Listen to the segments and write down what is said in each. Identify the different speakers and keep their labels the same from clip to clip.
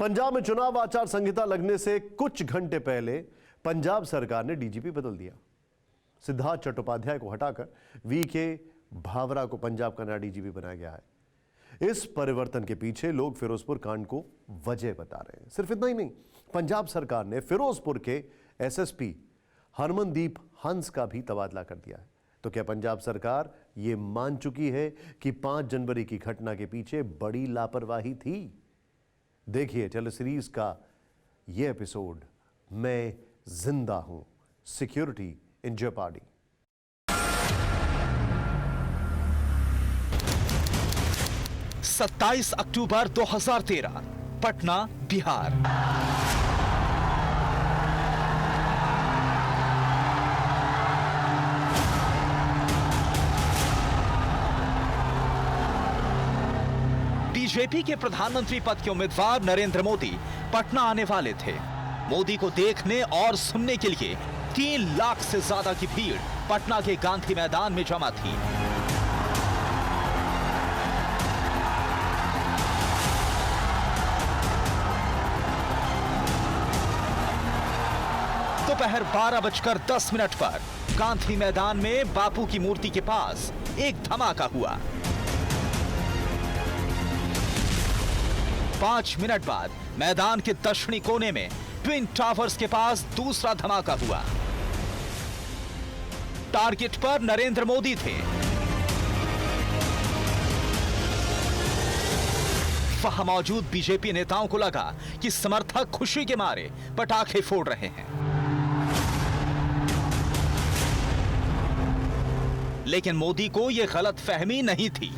Speaker 1: पंजाब में चुनाव आचार संहिता लगने से कुछ घंटे पहले पंजाब सरकार ने डीजीपी बदल दिया। सिद्धार्थ चट्टोपाध्याय को हटाकर वीके भावरा को पंजाब का नया डीजीपी बनाया गया है। इस परिवर्तन के पीछे लोग फिरोजपुर कांड को वजह बता रहे हैं। सिर्फ इतना ही नहीं, पंजाब सरकार ने फिरोजपुर के एसएसपी हरमनदीप हंस का भी तबादला कर दिया है। तो क्या पंजाब सरकार ये मान चुकी है कि 5 जनवरी की घटना के पीछे बड़ी लापरवाही थी? देखिए टेलीसीरीज का यह एपिसोड, मैं जिंदा हूं, सिक्योरिटी इन जेपार्डी।
Speaker 2: सत्ताईस अक्टूबर 2013, पटना, बिहार। बीजेपी के प्रधानमंत्री पद के उम्मीदवार नरेंद्र मोदी पटना आने वाले थे। मोदी को देखने और सुनने के लिए 3 लाख से ज्यादा की भीड़ पटना के गांधी मैदान में जमा थी। दोपहर 12:10 पर गांधी मैदान में बापू की मूर्ति के पास एक धमाका हुआ। 5 मिनट बाद मैदान के दक्षिणी कोने में ट्विन टावर्स के पास दूसरा धमाका हुआ। टारगेट पर नरेंद्र मोदी थे। वहां मौजूद बीजेपी नेताओं को लगा कि समर्थक खुशी के मारे पटाखे फोड़ रहे हैं, लेकिन मोदी को यह गलतफहमी नहीं थी।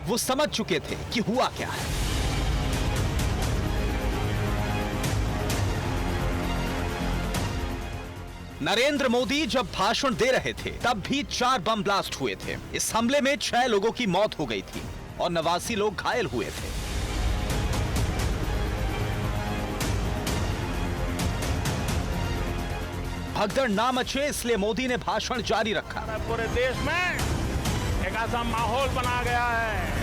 Speaker 2: वो समझ चुके थे कि हुआ क्या है। नरेंद्र मोदी जब भाषण दे रहे थे तब भी 4 बम ब्लास्ट हुए थे। इस हमले में 6 लोगों की मौत हो गई थी और 89 लोग घायल हुए थे। भगदड़ ना मचे इसलिए मोदी ने भाषण जारी रखा।
Speaker 3: पूरे देश में एक ऐसा माहौल बना गया है।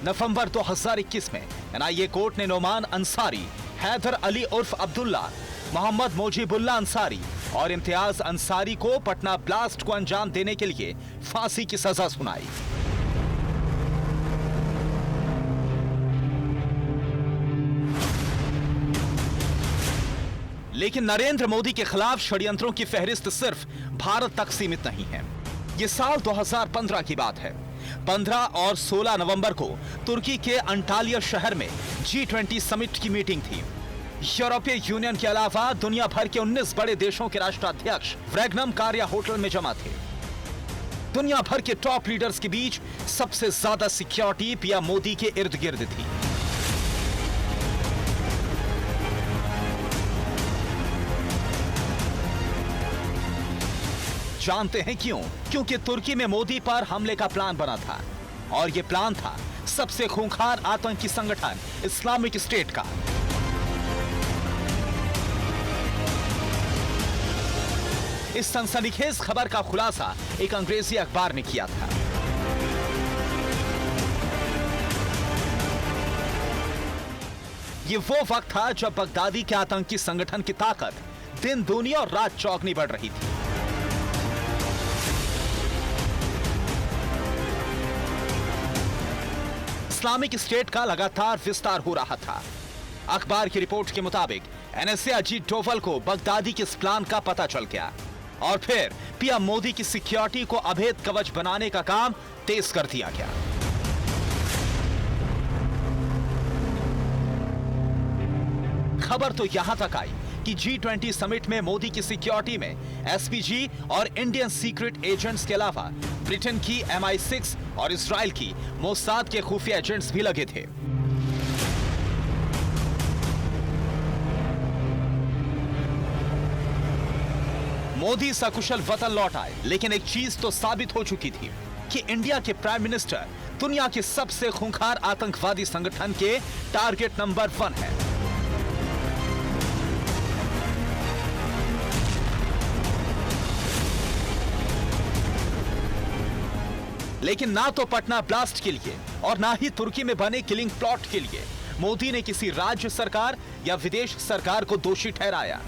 Speaker 2: नवंबर 2021 में एनआईए कोर्ट ने नोमान अंसारी, हैदर अली उर्फ अब्दुल्ला, मोहम्मद मोजिबुल्ला अंसारी और इम्तियाज अंसारी को पटना ब्लास्ट को अंजाम देने के लिए फांसी की सजा सुनाई। लेकिन नरेंद्र मोदी के खिलाफ षड्यंत्रों की फहरिस्त सिर्फ भारत तक सीमित नहीं है। यह साल 2015 की बात है। 15 और 16 नवंबर को तुर्की के अंटालिया शहर में G20 समिट की मीटिंग थी। यूरोपीय यूनियन के अलावा दुनिया भर के 19 बड़े देशों के राष्ट्राध्यक्ष वैगनम कार्या होटल में जमा थे। दुनिया भर के टॉप लीडर्स के बीच सबसे ज्यादा सिक्योरिटी पीएम मोदी के इर्द गिर्द थी। जानते हैं क्यों? क्योंकि तुर्की में मोदी पर हमले का प्लान बना था और यह प्लान था सबसे खूंखार आतंकी संगठन इस्लामिक स्टेट का। इस सनसनीखेज खबर का खुलासा एक अंग्रेजी अखबार ने किया था। यह वो वक्त था जब बगदादी के आतंकी संगठन की ताकत दिन दूनी और रात चौगनी बढ़ रही थी। इस्लामिक स्टेट का लगातार विस्तार हो रहा था। अखबार की रिपोर्ट के मुताबिक एनएसए अजीत डोवल को बगदादी के इस प्लान का पता चल गया और फिर पीएम मोदी की सिक्योरिटी को अभेद कवच बनाने का काम तेज कर दिया गया। खबर तो यहां तक आई कि G20 समिट में मोदी की सिक्योरिटी में एसपीजी और इंडियन सीक्रेट एजेंट्स के अलावा ब्रिटेन की MI6 और इजराइल की मोसाद के खुफिया एजेंट्स भी लगे थे। मोदी सकुशल वतन लौट आए, लेकिन एक चीज तो साबित हो चुकी थी कि इंडिया के प्राइम मिनिस्टर दुनिया के सबसे खूंखार आतंकवादी संगठन के टारगेट नंबर 1 है। लेकिन ना तो पटना ब्लास्ट के लिए और ना ही तुर्की में बने किलिंग प्लॉट के लिए मोदी ने किसी राज्य सरकार या विदेश सरकार को दोषी ठहराया।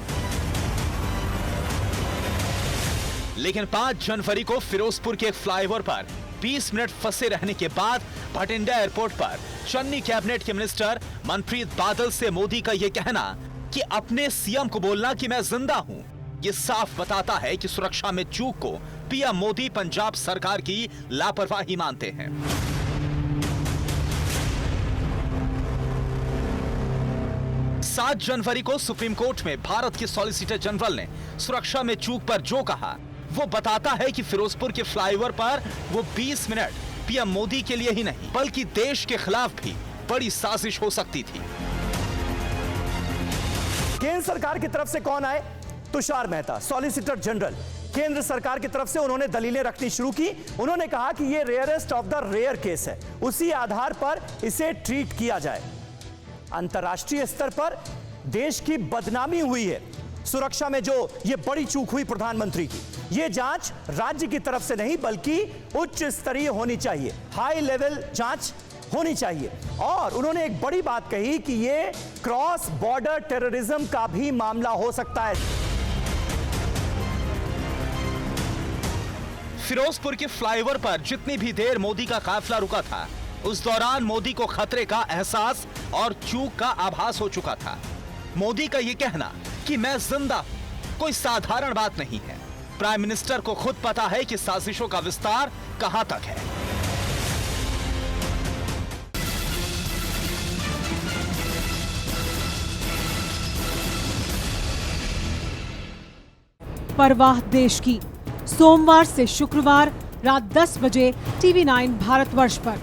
Speaker 2: लेकिन 5 जनवरी को फिरोजपुर के एक फ्लाईओवर पर 20 मिनट फंसे रहने के बाद भटिंडा एयरपोर्ट पर चन्नी कैबिनेट के मिनिस्टर मनप्रीत बादल से मोदी का यह कहना कि अपने सीएम को बोलना कि मैं जिंदा हूं, यह साफ बताता है कि सुरक्षा में चूक को पीएम मोदी पंजाब सरकार की लापरवाही मानते हैं। सात जनवरी को सुप्रीम कोर्ट में भारत के सॉलिसिटर जनरल ने सुरक्षा में चूक पर जो कहा वो बताता है कि फिरोजपुर के फ्लाईओवर पर वो 20 मिनट पीएम मोदी के लिए ही नहीं बल्कि देश के खिलाफ भी बड़ी साजिश हो सकती थी।
Speaker 4: केंद्र सरकार की तरफ से कौन आए? Tushar Mehta, solicitor general. केंद्र सरकार की तरफ से उन्होंने दलीलें रखनी शुरू की। उन्होंने कहा कि यह rarest of the rare case है, उसी आधार पर इसे ट्रीट किया जाए। अंतर्राष्ट्रीय स्तर पर देश की बदनामी हुई है सुरक्षा में, जो ये बड़ी चूक हुई प्रधानमंत्री की। ये जांच राज्य की तरफ से नहीं बल्कि उच्च स्तरीय होनी चाहिए, हाई लेवल जांच होनी चाहिए। और उन्होंने एक बड़ी बात कही कि ये क्रॉस बॉर्डर टेररिज्म का भी मामला हो सकता है।
Speaker 2: फिरोजपुर के फ्लाईओवर पर जितनी भी देर मोदी का काफिला रुका था, उस दौरान मोदी को खतरे का एहसास और चूक का आभास हो चुका था। मोदी का यह कहना कि मैं जिंदा हूं कोई साधारण बात नहीं है। प्राइम मिनिस्टर को खुद पता है कि साजिशों का विस्तार कहां तक है।
Speaker 5: परवाह देश की, सोमवार से शुक्रवार रात 10 बजे TV9 भारतवर्ष पर।